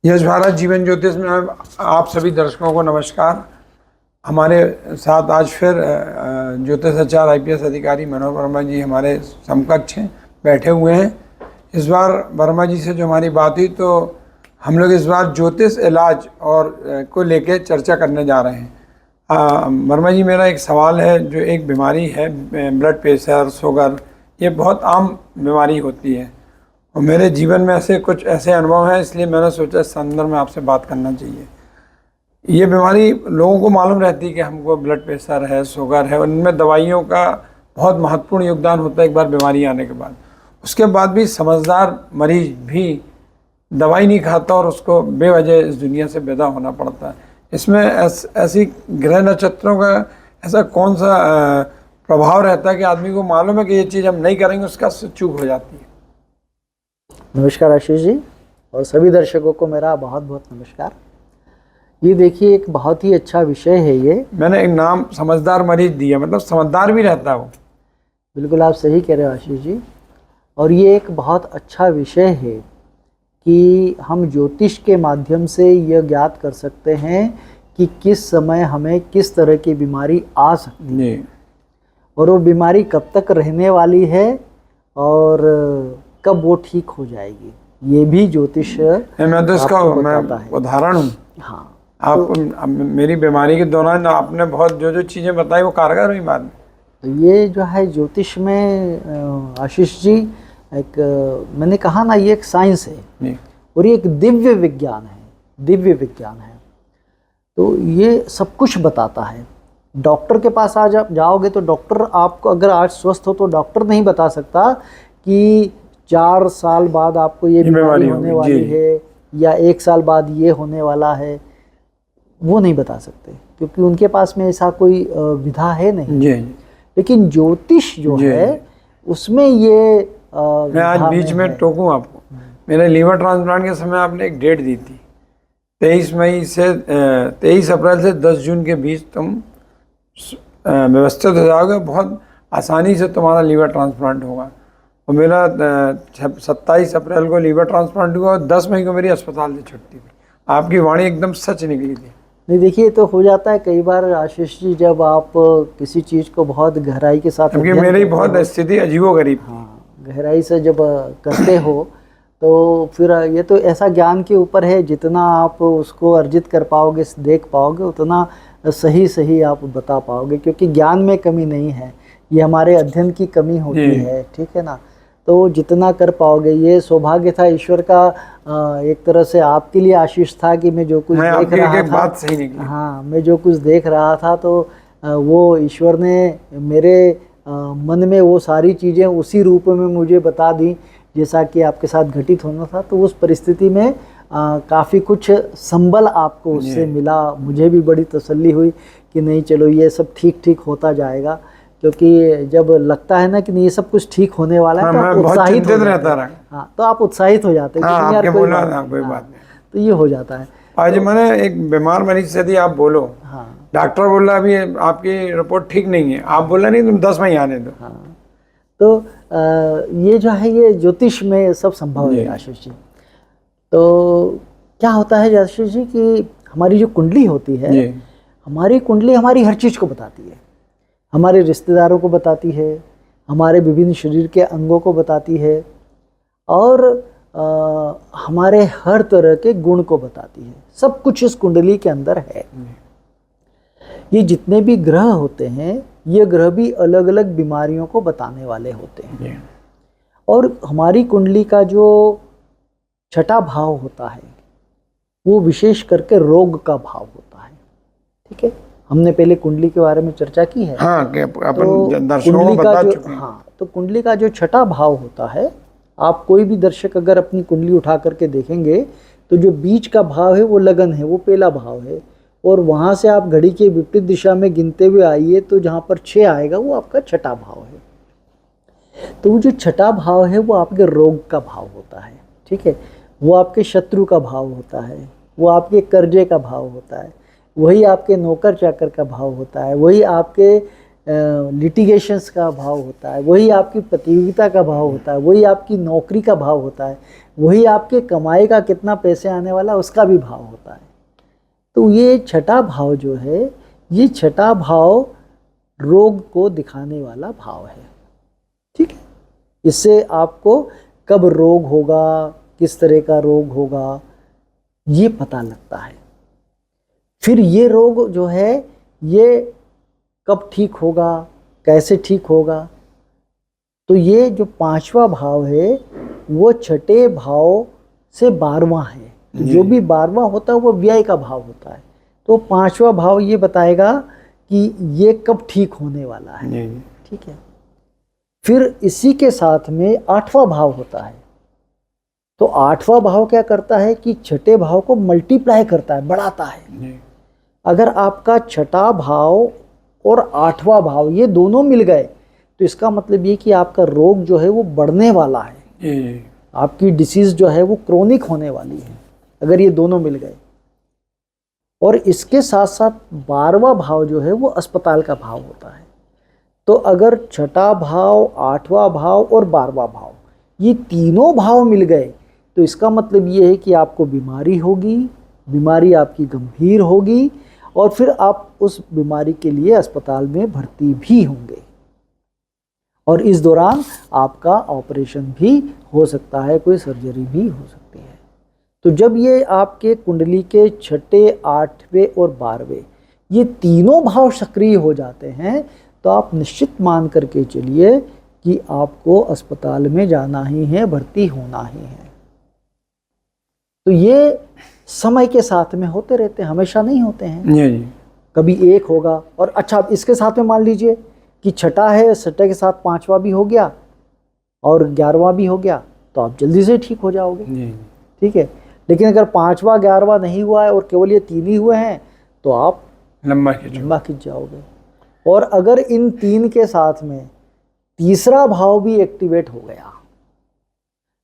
यश भारत जीवन ज्योतिष में आप सभी दर्शकों को नमस्कार। हमारे साथ आज फिर ज्योतिषाचार्य IPS अधिकारी मनोज वर्मा जी हमारे समकक्ष हैं, बैठे हुए हैं। इस बार वर्मा जी से जो हमारी बात हुई तो हम लोग इस बार ज्योतिष इलाज और को लेके चर्चा करने जा रहे हैं। वर्मा जी, मेरा एक सवाल है। जो एक बीमारी है ब्लड प्रेशर, शुगर, ये बहुत आम बीमारी होती है और मेरे जीवन में कुछ ऐसे अनुभव हैं, इसलिए मैंने सोचा इस संदर्भ में आपसे बात करना चाहिए। ये बीमारी लोगों को मालूम रहती है कि हमको ब्लड प्रेशर है, शुगर है, उनमें दवाइयों का बहुत महत्वपूर्ण योगदान होता है एक बार बीमारी आने के बाद। उसके बाद भी समझदार मरीज भी दवाई नहीं खाता और उसको बेवजह इस दुनिया से विदा होना पड़ता है। इसमें ऐसी ग्रह नक्षत्रों का ऐसा कौन सा प्रभाव रहता है कि आदमी को मालूम है कि ये चीज़ हम नहीं करेंगे, उसका चूक हो जाती है। नमस्कार आशीष जी और सभी दर्शकों को मेरा बहुत बहुत नमस्कार। ये देखिए, एक बहुत ही अच्छा विषय है। ये मैंने एक नाम समझदार मरीज दिया, मतलब समझदार भी रहता है वो। बिल्कुल आप सही कह रहे हो आशीष जी। और ये एक बहुत अच्छा विषय है कि हम ज्योतिष के माध्यम से यह ज्ञात कर सकते हैं कि किस समय हमें किस तरह की बीमारी आ सकती है और वो बीमारी कब तक रहने वाली है और कब वो ठीक हो जाएगी। ये भी ज्योतिष मैं तो इसका उदाहरण हूँ। हाँ, आप मेरी बीमारी के दौरान आपने बहुत जो चीज़ें बताई वो कारगर हुई बाद में। तो ये जो है ज्योतिष में आशीष जी, मैंने कहा ना, ये एक साइंस है और ये एक दिव्य विज्ञान है। दिव्य विज्ञान है तो ये सब कुछ बताता है। डॉक्टर के पास आज आप जाओगे तो डॉक्टर आपको, अगर आज स्वस्थ हो तो डॉक्टर नहीं बता सकता कि 4 साल बाद आपको ये बीमारी होने वाली है या 1 साल बाद ये होने वाला है। वो नहीं बता सकते क्योंकि उनके पास में ऐसा कोई विधा है नहीं। लेकिन ज्योतिष जो है उसमें ये मैं आज बीच में टोकूं आपको। मेरे लीवर ट्रांसप्लांट के समय आपने एक डेट दी थी, 23 अप्रैल से 10 जून के बीच तुम व्यवस्थित हो जाओगे, बहुत आसानी से तुम्हारा लीवर ट्रांसप्लांट होगा। और मेरा 27 अप्रैल को लीवर ट्रांसप्लांट हुआ और 10 मई को मेरी अस्पताल से छुट्टी हुई। आपकी वाणी एकदम सच निकली थी। नहीं, देखिए, तो हो जाता है कई बार आशीष जी, जब आप किसी चीज़ को बहुत गहराई के साथ, क्योंकि मेरी बहुत स्थिति अजीबोगरीब। हाँ, गहराई से जब करते हो तो फिर ये तो ऐसा ज्ञान के ऊपर है, जितना आप उसको अर्जित कर पाओगे, देख पाओगे, उतना सही आप बता पाओगे। क्योंकि ज्ञान में कमी नहीं है, ये हमारे अध्ययन की कमी होती है, ठीक है ना। तो जितना कर पाओगे, ये सौभाग्य था ईश्वर का, एक तरह से आपके लिए आशीष था कि मैं जो कुछ देख रहा था, बात सही निकली। हाँ, मैं जो कुछ देख रहा था तो वो ईश्वर ने मेरे मन में वो सारी चीज़ें उसी रूप में मुझे बता दी जैसा कि आपके साथ घटित होना था। तो उस परिस्थिति में काफ़ी कुछ संबल आपको उससे मिला। मुझे भी बड़ी तसल्ली हुई कि नहीं, चलो ये सब ठीक होता जाएगा। क्योंकि जब लगता है ना कि नहीं, ये सब कुछ ठीक होने वाला है, तो आप उत्साहित रहता है। हाँ, तो आप उत्साहित हो जाते हैं कि यार कोई बात नहीं। तो ये हो जाता है। आज मैंने एक बीमार मरीज से यदि आप बोलो, हाँ, डॉक्टर बोल रहा अभी आपकी रिपोर्ट ठीक नहीं है, आप बोला नहीं तुम 10 मई आने दो। हाँ, तो ये जो है, ये ज्योतिष में सब संभव है आशीष जी। तो क्या होता है आशीष जी कि हमारी जो कुंडली होती है, हमारी कुंडली हमारी हर चीज़ को बताती है। हमारे रिश्तेदारों को बताती है, हमारे विभिन्न शरीर के अंगों को बताती है और हमारे हर तरह के गुण को बताती है। सब कुछ इस कुंडली के अंदर है। ये जितने भी ग्रह होते हैं, ये ग्रह भी अलग अलग बीमारियों को बताने वाले होते हैं। और हमारी कुंडली का जो 6ठा भाव होता है वो विशेष करके रोग का भाव होता है, ठीक है। हमने पहले कुंडली के बारे में चर्चा की है। हाँ, तो कुंडली का जो 6ठा भाव होता है, आप कोई भी दर्शक अगर अपनी कुंडली उठा करके देखेंगे तो जो बीच का भाव है वो लगन है, वो पहला भाव है। और वहाँ से आप घड़ी के विपरीत दिशा में गिनते हुए आइए तो जहाँ पर 6 आएगा वो आपका 6ठा भाव है। तो वो जो 6ठा भाव है वो आपके रोग का भाव होता है, ठीक है। वो आपके शत्रु का भाव होता है, वो आपके कर्जे का भाव होता है, वही आपके नौकर चाकर का भाव होता है, वही आपके लिटिगेशंस का भाव होता है, वही आपकी प्रतियोगिता का भाव होता है, वही आपकी नौकरी का भाव होता है, वही आपके कमाई का कितना पैसे आने वाला उसका भी भाव होता है। तो ये छठा भाव जो है, ये छठा भाव रोग को दिखाने वाला भाव है। ठीक है, इससे आपको कब रोग होगा, किस तरह का रोग होगा, ये पता लगता है। फिर ये रोग जो है ये कब ठीक होगा, कैसे ठीक होगा, तो ये जो पांचवा भाव है वो छठे भाव से 12वां है। तो जो भी 12वां होता है वो व्यय का भाव होता है। तो पांचवा भाव ये बताएगा कि ये कब ठीक होने वाला है। ठीक है, फिर इसी के साथ में 8वां भाव होता है। तो 8वां भाव क्या करता है कि छठे भाव को मल्टीप्लाई करता है, बढ़ाता है। अगर आपका छठा भाव और 8वां भाव ये दोनों मिल गए तो इसका मतलब ये कि आपका रोग जो है वो बढ़ने वाला है, आपकी डिसीज जो है वो क्रोनिक होने वाली है, अगर ये दोनों मिल गए। और इसके साथ साथ 12वां भाव जो है वो अस्पताल का भाव होता है। तो अगर छठा भाव, 8वां भाव और 12वां भाव ये तीनों भाव मिल गए तो इसका मतलब ये है कि आपको बीमारी होगी, बीमारी आपकी गंभीर होगी और फिर आप उस बीमारी के लिए अस्पताल में भर्ती भी होंगे और इस दौरान आपका ऑपरेशन भी हो सकता है, कोई सर्जरी भी हो सकती है। तो जब ये आपके कुंडली के छठे, 8वें और 12वें ये तीनों भाव सक्रिय हो जाते हैं तो आप निश्चित मान करके चलिए कि आपको अस्पताल में जाना ही है, भर्ती होना ही है। तो ये समय के साथ में होते रहते हैं, हमेशा नहीं होते हैं। कभी एक होगा और अच्छा इसके साथ में मान लीजिए कि छठा है, छठे के साथ 5वां भी हो गया और 11वां भी हो गया तो आप जल्दी से ठीक हो जाओगे। ठीक है, लेकिन अगर 5वां 11वां नहीं हुआ है और केवल ये 3 ही हुए हैं तो आप लंबा खिंच जाओगे। और अगर इन 3 के साथ में तीसरा भाव भी एक्टिवेट हो गया,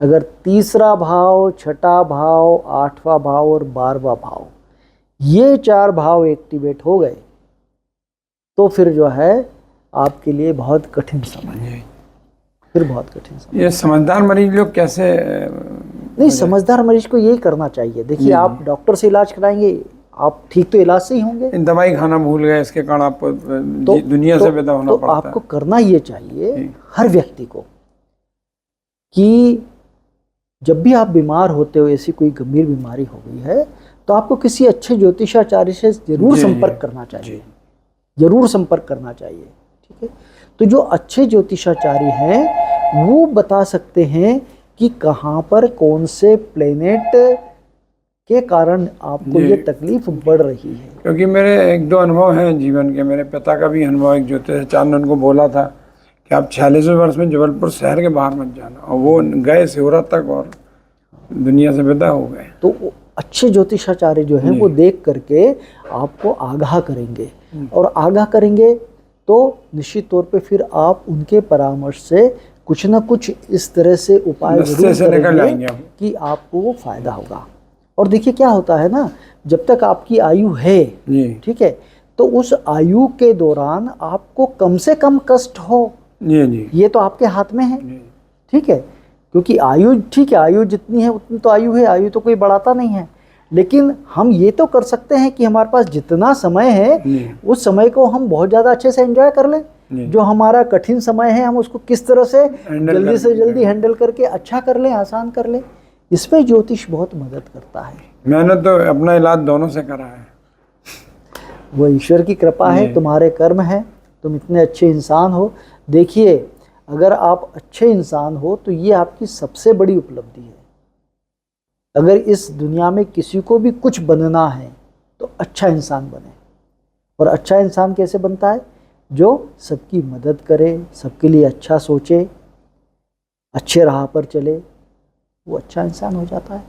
अगर तीसरा भाव, छठा भाव, 8वां भाव और 12वां भाव ये 4 भाव एक्टिवेट हो गए तो फिर जो है आपके लिए बहुत कठिन समय है, फिर बहुत कठिन समय। ये समझदार मरीज लोग कैसे नहीं, समझदार मरीज को यही करना चाहिए। देखिए आप डॉक्टर से इलाज कराएंगे, आप ठीक तो इलाज से ही होंगे। दवाई खाना भूल गए, इसके कारण आपको दुनिया से विदा होना पड़ता है। आपको करना ये चाहिए हर व्यक्ति को कि जब भी आप बीमार होते हो, ऐसी कोई गंभीर बीमारी हो गई है तो आपको किसी अच्छे ज्योतिषाचार्य से जरूर संपर्क करना चाहिए, जरूर संपर्क करना चाहिए। ठीक है, तो जो अच्छे ज्योतिषाचार्य हैं वो बता सकते हैं कि कहाँ पर कौन से प्लेनेट के कारण आपको ये तकलीफ बढ़ रही है। क्योंकि मेरे 1-2 अनुभव हैं जीवन के। मेरे पिता का भी अनुभव, एक ज्योतिषाचार्य ने उनको बोला था कि आप 46वें वर्ष में जबलपुर शहर के बाहर मत जाना, और वो गए सिहोरा तक और दुनिया से विदा हो गए। तो अच्छे ज्योतिषाचार्य जो हैं वो देख करके आपको आगाह करेंगे और आगाह करेंगे तो निश्चित तौर पे फिर आप उनके परामर्श से कुछ ना कुछ इस तरह से उपाय जरूर करेंगे कि आपको वो फायदा होगा। और देखिए क्या होता है ना, जब तक आपकी आयु है, ठीक है, तो उस आयु के दौरान आपको कम से कम कष्ट हो ये तो आपके हाथ में है। ठीक है, क्योंकि आयु, ठीक है, आयु जितनी है उतनी तो आयु है, आयु तो कोई बढ़ाता नहीं है, लेकिन हम ये तो कर सकते हैं कि हमारे पास जितना समय है उस समय को हम बहुत ज़्यादा अच्छे से एंजॉय कर लें। जो हमारा कठिन समय है हम उसको किस तरह से जल्दी से जल्दी हैंडल करके अच्छा कर लें, आसान कर लें। इसमें ज्योतिष बहुत मदद करता है। मैंने तो अपना इलाज दोनों से करा है। वो ईश्वर की कृपा है, तुम्हारे कर्म है, तुम इतने अच्छे इंसान हो। देखिए अगर आप अच्छे इंसान हो तो ये आपकी सबसे बड़ी उपलब्धि है। अगर इस दुनिया में किसी को भी कुछ बनना है तो अच्छा इंसान बने। और अच्छा इंसान कैसे बनता है? जो सबकी मदद करे, सबके लिए अच्छा सोचे, अच्छे राह पर चले, वो अच्छा इंसान हो जाता है।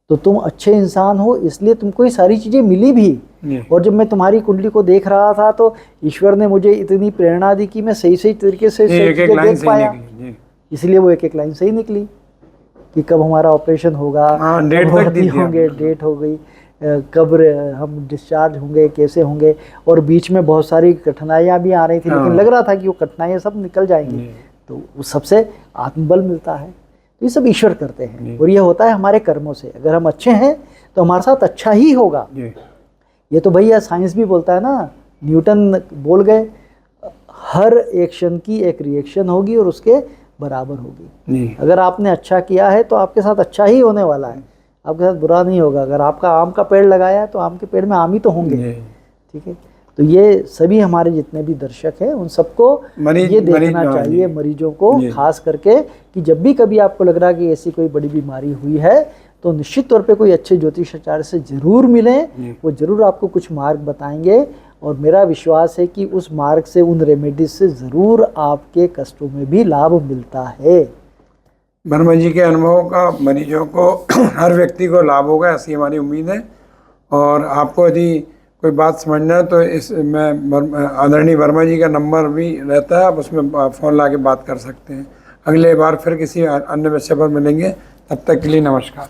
तो तुम अच्छे इंसान हो इसलिए तुमको ये सारी चीज़ें मिली भी। और जब मैं तुम्हारी कुंडली को देख रहा था तो ईश्वर ने मुझे इतनी प्रेरणा दी कि मैं सही सही तरीके से देख पाया, इसलिए वो एक एक लाइन सही निकली कि कब हमारा ऑपरेशन होगा, डेट भर्ती होंगे, डेट हो गई, कब हम डिस्चार्ज होंगे, कैसे होंगे, और बीच में बहुत सारी कठिनाइयाँ भी आ रही थी, लेकिन लग रहा था कि वो कठिनाइयाँ सब निकल जाएंगी, तो उस सबसे आत्मबल मिलता है। तो ये सब ईश्वर करते हैं, और ये होता है हमारे कर्मों से। अगर हम अच्छे हैं तो हमारे साथ अच्छा ही होगा। ये तो भैया साइंस भी बोलता है ना, न्यूटन बोल गए, हर एक्शन की एक रिएक्शन होगी और उसके बराबर होगी। अगर आपने अच्छा किया है तो आपके साथ अच्छा ही होने वाला है, आपके साथ बुरा नहीं होगा। अगर आपका आम का पेड़ लगाया है तो आम के पेड़ में आम ही तो होंगे, ठीक है। तो ये सभी हमारे जितने भी दर्शक हैं उन सबको ये देखना चाहिए, मरीजों को खास करके, कि जब भी कभी आपको लग रहा है कि ऐसी कोई बड़ी बीमारी हुई है तो निश्चित तौर पे कोई अच्छे ज्योतिषाचार्य से जरूर मिलें, वो जरूर आपको कुछ मार्ग बताएंगे, और मेरा विश्वास है कि उस मार्ग से, उन रेमेडीज से ज़रूर आपके कष्टों में भी लाभ मिलता है। वर्मा जी के अनुभवों का मरीजों को हर व्यक्ति को लाभ होगा, ऐसी हमारी उम्मीद है। और आपको यदि कोई बात समझना है तो इस में आदरणीय वर्मा जी का नंबर भी रहता है, आप उसमें फ़ोन ला के बात कर सकते हैं। अगले बार फिर किसी अन्य विषय पर मिलेंगे, तब तक के लिए नमस्कार।